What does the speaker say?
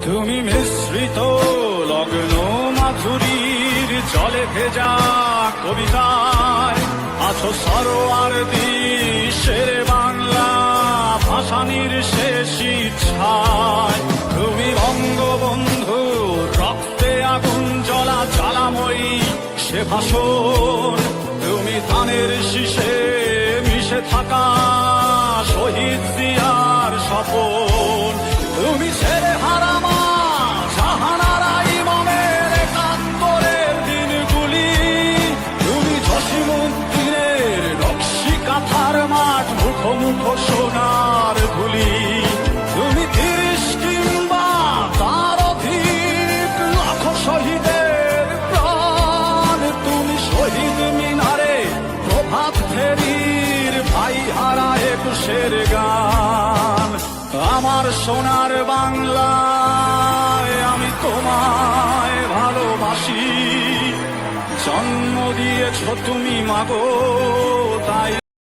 তুমি মিশ্রিত লগ্ন মাধুরীর জলে ভেজা কবিতায় আছো সরোয়ার্দী শেরে বাংলা ভাসানির শেষ ইচ্ছায়। তুমি বঙ্গবন্ধু রক্তে আগুন জ্বলা জ্বালাময়ী সে ভাষণ। তুমি ধানের শীষে মিশে থাকা শহীদ জিয়ার স্বপন। তুমি ছেড়ে হারামা জাহানারা ইমামের একাত্তরের দিনগুলি। তুমি জসিমউদ্দিনের নকশি কাঁথার মাঠ মুখোমুখ সোনার ধুলি। তুমি ৩০ কিংবা তার অধিক লাখো শহীদের প্রাণ। তুমি শহীদ মিনারে প্রভাত ফেরির ভাই হারা ২১-এর গান। আমার সোনার বাংলায় আমি তোমায় ভালোবাসি। জন্ম দিয়েছ তুমি মাগো তাই